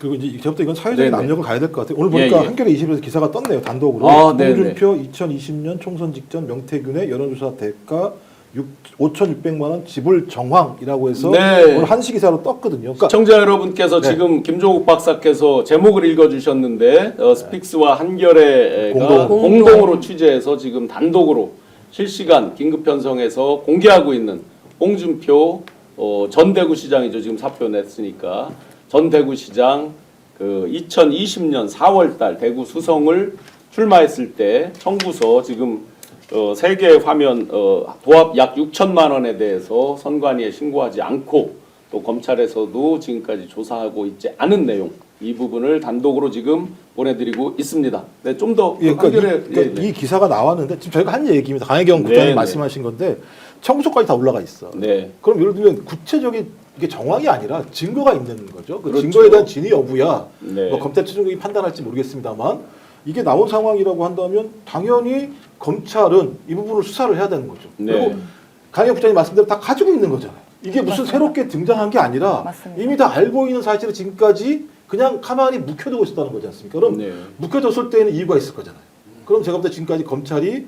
그리고 이제 이제부터 이건 사회적인 네네. 압력을 가야 될 것 같아요. 오늘 보니까 예. 한겨레 20일에서 기사가 떴네요. 단독으로. 아, 네네. 홍준표 2020년 총선 직전 명태균의 여론조사 대가 5,600만 원 지불 정황이라고 해서 네. 오늘 한시 기사로 떴거든요. 그러니까 시청자 여러분께서 네. 지금 김종욱 박사께서 제목을 읽어주셨는데 스픽스와 한겨레가 공동으로 취재해서 지금 단독으로 실시간 긴급 편성해서 공개하고 있는 홍준표 전 대구시장이죠. 지금 사표 냈으니까 전 대구시장 그 2020년 4월달 대구 수성을 출마했을 때 청구서 지금 3개의 화면 도합 약 6천만 원에 대해서 선관위에 신고하지 않고 또 검찰에서도 지금까지 조사하고 있지 않은 내용 이 부분을 단독으로 지금 보내드리고 있습니다. 네, 좀 더 이 기사가 나왔는데 지금 저희가 한 얘기입니다. 강혜경 국장님 말씀하신 건데 청구서까지 다 올라가 있어. 네. 그럼 예를 들면 구체적인 이게 정황이 아니라 증거가 있는 거죠. 그 그렇죠. 증거에 대한 진위 여부야. 네. 뭐 검찰 최종적이 판단할지 모르겠습니다만 이게 나온 상황이라고 한다면 당연히 검찰은 이 부분을 수사를 해야 되는 거죠. 네. 그리고 강혜경 국장님 말씀대로 다 가지고 있는 거잖아요. 이게 무슨 맞습니다. 새롭게 등장한 게 아니라 맞습니다. 이미 다 알고 있는 사실을 지금까지 그냥 가만히 묵혀두고 있었다는 거지 않습니까? 그럼 네. 묵혀뒀을 때에는 이유가 있을 거잖아요. 그럼 제가 볼 때 지금까지 검찰이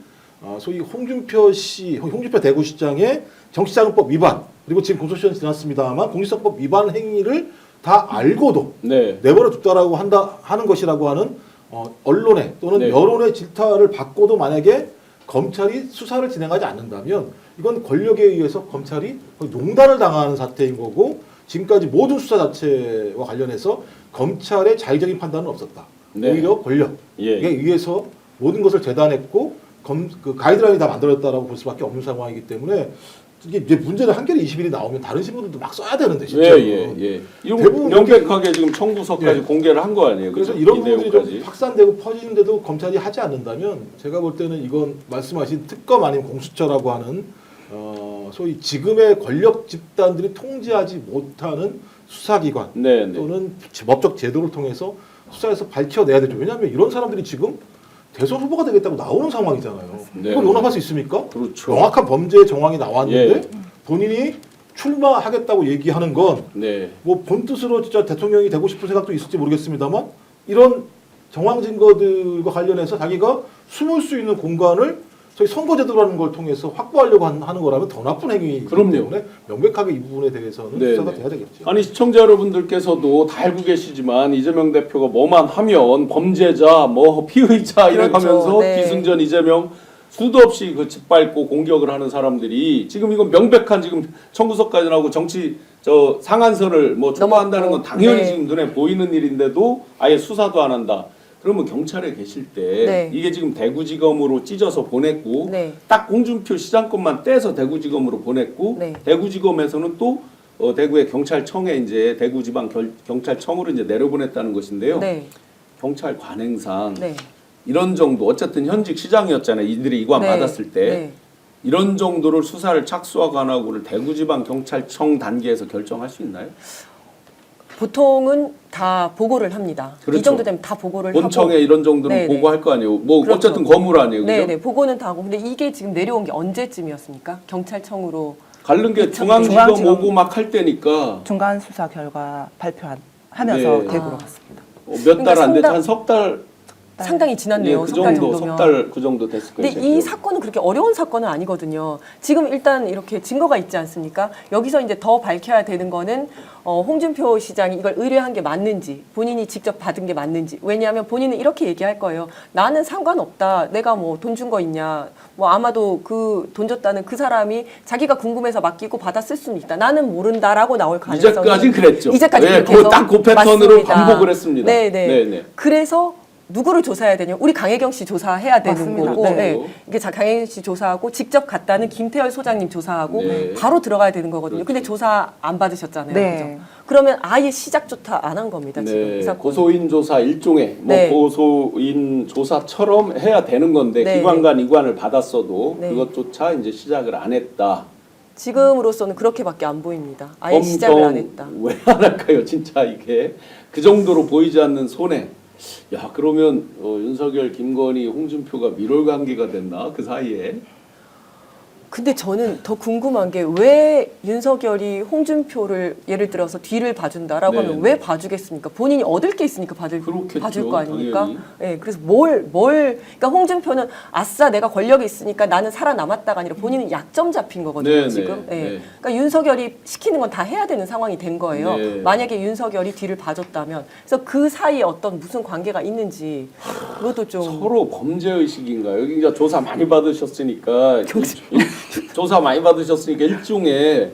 소위 홍준표 대구시장의 정치자금법 위반 그리고 지금 공소시효는 지났습니다만 공직선거법 위반 행위를 다 알고도 네. 내버려 뒀다라고 하는 것이라고 하는 언론의 또는 네. 여론의 질타를 받고도 만약에 검찰이 수사를 진행하지 않는다면 이건 권력에 의해서 검찰이 거의 농단을 당하는 사태인 거고 지금까지 모든 수사 자체와 관련해서 검찰의 자의적인 판단은 없었다. 네. 오히려 권력에 예. 의해서 모든 것을 재단했고 그 가이드라인이 다 만들어졌다라고 볼 수밖에 없는 상황이기 때문에 이게 이제 문제는 한겨레 20일이 나오면 다른 신문들도 막 써야 되는데 실제로. 예. 이거 대부분 명백하게 지금 청구서까지 예. 공개를 한 거 아니에요? 그래서 그죠? 이런 이 부분들이 내용까지. 좀 확산되고 퍼지는데도 검찰이 하지 않는다면 제가 볼 때는 이건 말씀하신 특검 아니면 공수처라고 하는 소위 지금의 권력 집단들이 통제하지 못하는 수사기관 네. 또는 법적 제도를 통해서 수사에서 밝혀내야 되죠. 왜냐하면 이런 사람들이 지금 대선 후보가 되겠다고 나오는 상황이잖아요. 네. 그걸 용납할 수 있습니까? 그렇죠. 명확한 범죄 정황이 나왔는데 예. 본인이 출마하겠다고 얘기하는 건 네. 뭐 본 뜻으로 진짜 대통령이 되고 싶은 생각도 있을지 모르겠습니다만 이런 정황 증거들과 관련해서 자기가 숨을 수 있는 공간을 저희 선거제도라는 걸 통해서 확보하려고 하는 거라면 더 나쁜 행위이기 그럼요. 때문에 명백하게 이 부분에 대해서는 네, 수사가 네. 돼야 되겠죠. 아니 시청자 여러분들께서도 다 알고 계시지만 이재명 대표가 뭐만 하면 범죄자, 뭐 피의자 이래가면서 그렇죠. 네. 기승전 이재명 수도 없이 그 짓밟고 공격을 하는 사람들이 지금 이건 명백한 지금 청구서까지 나오고 정치 상한선을 뭐 초과한다는 건 당연히 네. 지금 눈에 보이는 일인데도 아예 수사도 안 한다. 그러면 경찰에 계실 때 네. 이게 지금 대구지검으로 찢어서 보냈고 네. 딱 홍준표 시장권만 떼서 대구지검으로 보냈고 네. 대구지검에서는 또 대구의 경찰청에 이제 대구지방 경찰청으로 이제 내려보냈다는 것인데요. 네. 경찰 관행상 네. 이런 정도 어쨌든 현직 시장이었잖아요. 이들이 이관 네. 받았을 때 네. 이런 정도를 수사를 착수하고 안 하고를 대구지방 경찰청 단계에서 결정할 수 있나요? 보통은 다 보고를 합니다. 그렇죠. 이 정도 되면 다 보고를 본청에 하고. 이런 정도는 네네. 보고할 거 아니에요. 뭐 그렇죠. 어쨌든 거물 아니에요. 그죠? 네네 보고는 다 하고. 근데 이게 지금 내려온 게 언제쯤이었습니까? 경찰청으로. 가른 게 중앙지검 중앙지검. 오고 막 할 때니까 중간 수사 결과 발표하면서 네. 대구로 갔습니다. 몇 달 안 됐죠. 상당- 한 석 달. 상당히 지났네요. 그 석 달 정도, 정도면. 석 달 그 정도 됐을 거예요. 근데 이 사건은 그렇게 어려운 사건은 아니거든요. 지금 일단 이렇게 증거가 있지 않습니까? 여기서 이제 더 밝혀야 되는 거는 홍준표 시장이 이걸 의뢰한 게 맞는지, 본인이 직접 받은 게 맞는지. 왜냐하면 본인은 이렇게 얘기할 거예요. 나는 상관없다. 내가 뭐 돈 준 거 있냐. 뭐 아마도 그 돈 줬다는 그 사람이 자기가 궁금해서 맡기고 받아 쓸 수는 있다. 나는 모른다라고 나올 가능성이. 이제까지 그랬죠. 이제까지 네, 그렇게 해서 딱그 패턴으로 맞습니다. 반복을 했습니다. 네네. 네네. 그래서 누구를 조사해야 되냐? 우리 강혜경 씨 조사해야 되는 맞습니다. 거고, 네. 네. 이게 강혜경 씨 조사하고 직접 갔다는 김태열 소장님 조사하고 네. 바로 들어가야 되는 거거든요. 그렇죠. 근데 조사 안 받으셨잖아요. 네. 그죠? 그러면 아예 시작조차 안 한 겁니다. 지금 이 네, 사건. 고소인 조사 일종의 뭐 네. 고소인 조사처럼 해야 되는 건데 네. 기관 간 이관을 받았어도 네. 그것조차 이제 시작을 안 했다. 지금으로서는 그렇게밖에 안 보입니다. 아예 시작을 안 했다. 왜 안 할까요? 진짜 이게 그 정도로 보이지 않는 손해. 야 그러면 윤석열, 김건희, 홍준표가 밀월 관계가 됐나 그 사이에? 근데 저는 더 궁금한 게 왜 윤석열이 홍준표를 예를 들어서 뒤를 봐준다라고 네. 하면 왜 봐주겠습니까? 본인이 얻을 게 있으니까 그렇겠죠, 봐줄 거 아닙니까? 당연히. 네, 그래서 그러니까 홍준표는 아싸 내가 권력이 있으니까 나는 살아남았다가 아니라 본인은 약점 잡힌 거거든요, 네, 지금. 네, 네. 네. 그러니까 윤석열이 시키는 건 다 해야 되는 상황이 된 거예요. 네. 만약에 윤석열이 뒤를 봐줬다면. 그래서 그 사이에 어떤 무슨 관계가 있는지 그것도 좀. 서로 범죄 의식인가요? 여기 이제 조사 많이 받으셨으니까 조사 많이 받으셨으니까 일종의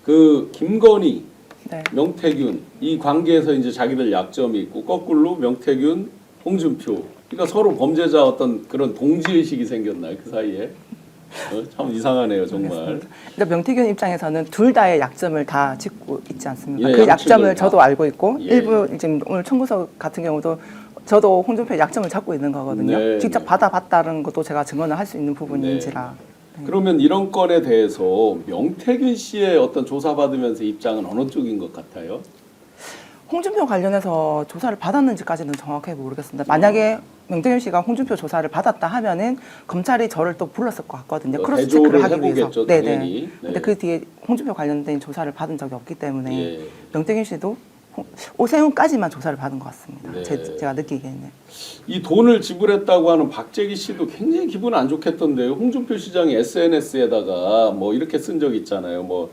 그 김건희, 네. 명태균 이 관계에서 이제 자기들 약점이 있고 거꾸로 명태균, 홍준표 그러니까 서로 범죄자 어떤 그런 동지 의식이 생겼나요 그 사이에? 참 이상하네요 정말. 그러니까 명태균 입장에서는 둘 다의 약점을 다 짚고 있지 않습니까? 예, 그 약점을 양측을 저도 다. 알고 있고 예. 일부 지금 오늘 청구서 같은 경우도 저도 홍준표의 약점을 잡고 있는 거거든요. 네, 직접 네. 받아봤다는 것도 제가 증언을 할 수 있는 부분인지라. 그러면 이런 건에 대해서 명태균 씨의 어떤 조사받으면서 입장은 어느 쪽인 것 같아요? 홍준표 관련해서 조사를 받았는지까지는 정확하게 모르겠습니다. 만약에 명태균 씨가 홍준표 조사를 받았다 하면은 검찰이 저를 또 불렀을 것 같거든요. 크로스 대조를 체크를 하기 위해서. 해보겠죠, 네네. 당연히. 네. 근데 그 뒤에 홍준표 관련된 조사를 받은 적이 없기 때문에 예. 명태균 씨도 오세훈까지만 조사를 받은 것 같습니다. 네. 제가 느끼기에는. 이 돈을 지불했다고 하는 박재기 씨도 굉장히 기분 안 좋겠던데요. 홍준표 시장이 SNS에다가 뭐 이렇게 쓴 적 있잖아요. 뭐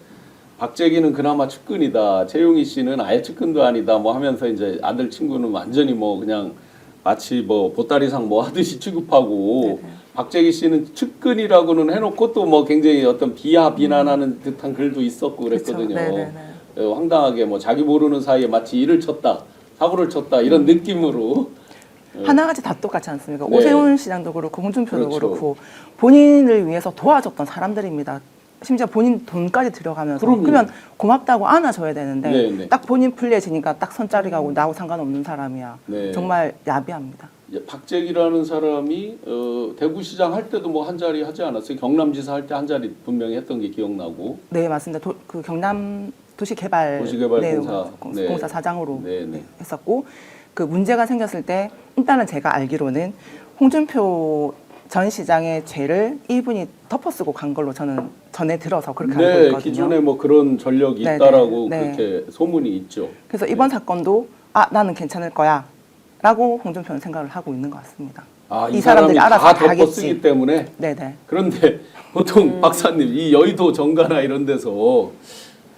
박재기는 그나마 측근이다. 최용희 씨는 아예 측근도 아니다. 뭐 하면서 이제 아들 친구는 완전히 뭐 그냥 마치 뭐 보따리상 뭐 하듯이 취급하고 박재기 씨는 측근이라고는 해놓고 또 뭐 굉장히 어떤 비난하는 듯한 글도 있었고 그랬거든요. 그렇죠. 네네네. 황당하게 뭐 자기 모르는 사이에 마치 일을 쳤다, 사고를 쳤다 이런 느낌으로. 하나같이 다 똑같지 않습니까? 네. 오세훈 시장도 그렇고 홍준표도 그렇죠. 그렇고 본인을 위해서 도와줬던 사람들입니다. 심지어 본인 돈까지 들여가면서 그럼요. 그러면 고맙다고 안아줘야 되는데 네, 네. 딱 본인 불리해지니까 딱 선짜리 가고 나하고 상관없는 사람이야. 네. 정말 야비합니다. 박재기라는 사람이 대구시장 할 때도 뭐 한 자리 하지 않았어요? 경남지사 할 때 한 자리 분명히 했던 게 기억나고. 네 맞습니다. 그 경남 도시개발공사. 네. 공사 사장으로 네, 네. 했었고 그 문제가 생겼을 때 일단은 제가 알기로는 홍준표 전 시장의 죄를 이분이 덮어쓰고 간 걸로 저는 전에 들어서 그렇게 알고 네, 있거든요. 기존에 뭐 그런 전력이 네, 있다라고 네, 네. 그렇게 소문이 있죠. 그래서 이번 사건도 나는 괜찮을 거야 라고 홍준표는 생각을 하고 있는 것 같습니다. 이 사람들이 사람이 알아서 다 다 하겠지. 덮어쓰기 때문에. 네네. 그런데 보통 박사님 이 여의도 정가나 이런 데서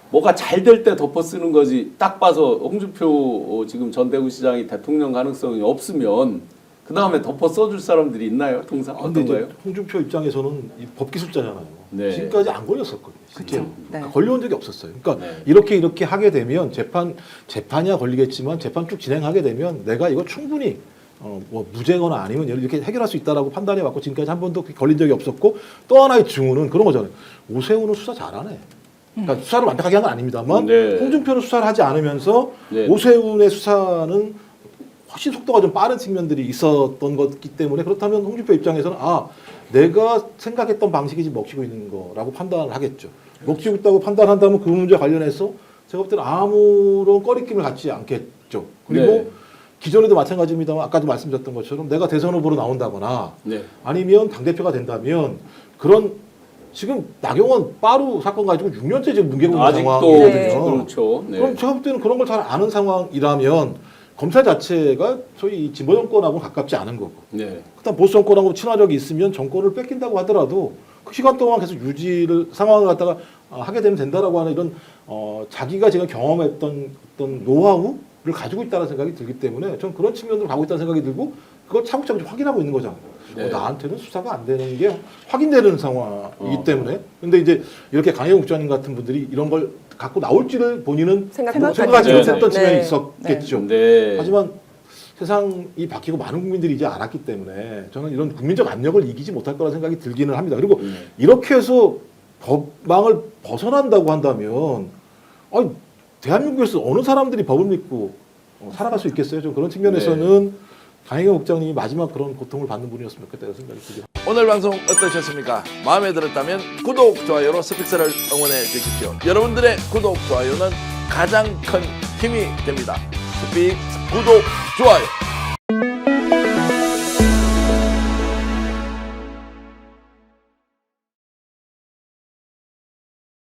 뭐가 잘 될 때 덮어쓰는 거지 딱 봐서 홍준표 지금 전대구시장이 대통령 가능성이 없으면 그 다음에 덮어 써줄 사람들이 있나요? 통상 근데 어떤가요? 이제 홍준표 입장에서는 이 법기술자잖아요. 네. 지금까지 안 걸렸었거든요. 실제로. 네. 그러니까 걸려온 적이 없었어요. 그러니까 네. 이렇게 하게 되면 재판이야 걸리겠지만 재판 쭉 진행하게 되면 내가 이거 충분히 뭐 무죄거나 아니면 이렇게 해결할 수 있다라고 판단해 왔고 지금까지 한 번도 걸린 적이 없었고 또 하나의 증언은 그런 거잖아요. 오세훈은 수사 잘하네. 그러니까 수사를 완벽하게 한 건 아닙니다만 네. 홍준표는 수사를 하지 않으면서 네. 오세훈의 수사는 훨씬 속도가 좀 빠른 측면들이 있었던 것이기 때문에 그렇다면 홍준표 입장에서는 내가 생각했던 방식이 지금 먹히고 있는 거라고 판단을 하겠죠. 먹히고 있다고 판단한다면 그 문제 관련해서 제가 볼 때는 아무런 꺼리낌을 갖지 않겠죠. 그리고 네. 기존에도 마찬가지입니다만 아까도 말씀드렸던 것처럼 내가 대선 후보로 나온다거나 네. 아니면 당대표가 된다면 그런 지금 나경원 빠루 사건 가지고 6년째 지금 뭉개고 있는 아직도 상황이거든요. 그렇죠. 네. 그럼 제가 볼 때는 그런 걸 잘 아는 상황이라면 검찰 자체가 소위 이 진보 정권하고 가깝지 않은 거고 네. 그다음 보수 정권하고 친화력이 있으면 정권을 뺏긴다고 하더라도 그 시간 동안 계속 유지를 상황을 갖다가 하게 되면 된다라고 하는 이런 자기가 지금 경험했던 어떤 노하우를 가지고 있다는 생각이 들기 때문에 전 그런 측면으로 가고 있다는 생각이 들고 그걸 차곡차곡 확인하고 있는 거잖아요. 네. 나한테는 수사가 안 되는 게 확인되는 상황이기 때문에 근데 이제 이렇게 강혜영 국장님 같은 분들이 이런 걸 갖고 나올지를 본인은 생각하지 생각하지 네. 못했던 측면이 네. 있었겠죠. 네. 하지만 세상이 바뀌고 많은 국민들이 이제 알았기 때문에 저는 이런 국민적 압력을 이기지 못할 거라 생각이 들기는 합니다. 그리고 이렇게 해서 법망을 벗어난다고 한다면 대한민국에서 어느 사람들이 법을 믿고 살아갈 수 있겠어요? 좀 그런 측면에서는 강혜경 국장님이 마지막 그런 고통을 받는 분이었으면 좋겠다는 생각이 들어요. 오늘 방송 어떠셨습니까? 마음에 들었다면 구독, 좋아요로 스픽스를 응원해 주십시오. 여러분들의 구독, 좋아요는 가장 큰 힘이 됩니다. 스픽스 구독, 좋아요.